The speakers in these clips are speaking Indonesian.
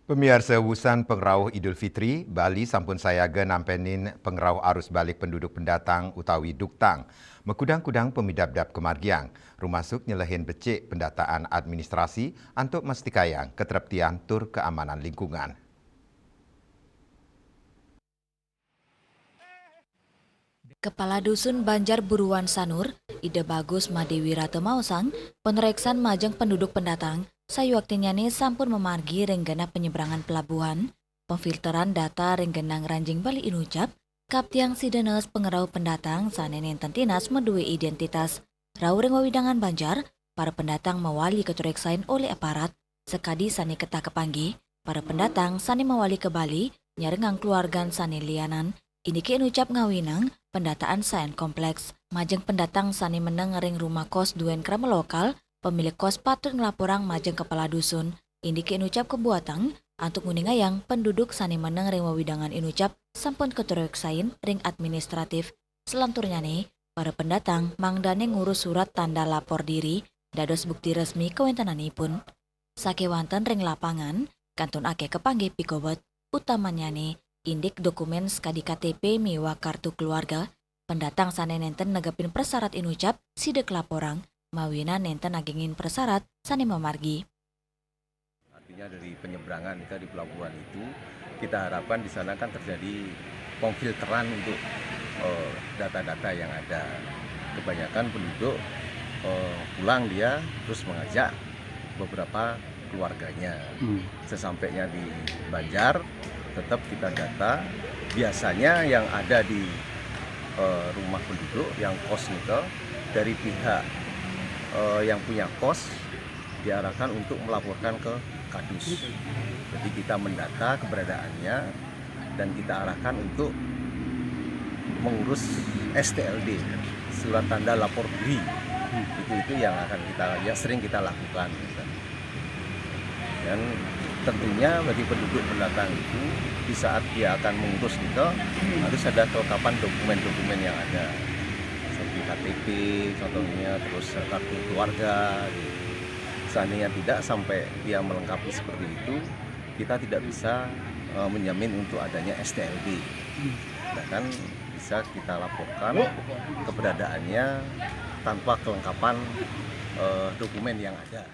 Pemirsa wusan pengrauh Idul Fitri, Bali sampun sayaga nampenin pengrauh arus balik penduduk pendatang utawi duktang. Mekudang-kudang pemidap-dap kemargiang, rumasuk nyelehin becik pendataan administrasi untuk mestikayang keteraptian tur keamanan lingkungan. Kepala Dusun Banjar Buruan Sanur, Ide Bagus Madewi Ratu Mausang, penereksan majeng penduduk pendatang, sayuaktinya nih sampun memargi renggana penyeberangan pelabuhan, pemfilteran data renggenang ranjing Bali Inucap, Kaptiang Sidenes pengerau pendatang sanenen tentinas medue identitas, Raureng Wawidangan Banjar, para pendatang mewali ketureksain oleh aparat, sekadi sani ketah kepanggi, para pendatang sani mewali ke Bali, nyarengang keluargan sani lianan, ini ki ucap ngawinang, pendataan sain kompleks, majeng pendatang sani meneng ring rumah kos duen krama lokal, pemilik kos patut ngelaporang majeng kepala dusun, ini ki ucap kebuatan, antuk nguningayang penduduk sani meneng ring wawidangan inucap sampun ketureksain ring administratif. Selanturnya nih, para pendatang mangdane ngurus surat tanda lapor diri, dados bukti resmi kewentananipun. Sakewanten ring lapangan, kantun ake kepanggih pikobot, utamanya nih, indik dokumen skadi KTP miwa kartu keluarga, pendatang sana nenten negapin persyarat inucap sidek laporang, mawina nenten agengin persyarat sani memargi. Artinya dari penyeberangan kita di pelabuhan itu, kita harapkan di sana kan terjadi pemfilteran untuk data-data yang ada. Kebanyakan penduduk pulang dia terus mengajak beberapa keluarganya. Sesampainya di Banjar, tetap kita data, biasanya yang ada di rumah penduduk yang kos itu dari pihak yang punya kos diarahkan untuk melaporkan ke Kadus. Jadi kita mendata keberadaannya dan kita arahkan untuk mengurus STLD, surat tanda lapor diri. Itu yang akan sering kita lakukan. Dan tentunya bagi penduduk pendatang itu di saat dia akan mengurus itu harus ada kelengkapan dokumen-dokumen yang ada seperti KTP contohnya, terus kartu keluarga. Seandainya tidak sampai dia melengkapi seperti itu, kita tidak bisa menjamin untuk adanya STLD. Bahkan bisa kita laporkan keberadaannya tanpa kelengkapan dokumen yang ada.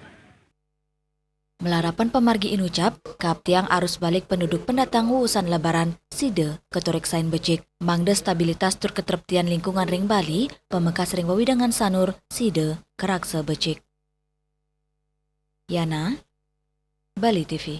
Melarapan pemargi inucap, Kaptiang arus balik penduduk pendatang wusan lebaran, Side, ketureksain becik, mangde stabilitas tur keteraptian lingkungan ring Bali, pemekas ring wawidangan Sanur, Side, kerakse becik. Yana, Bali TV.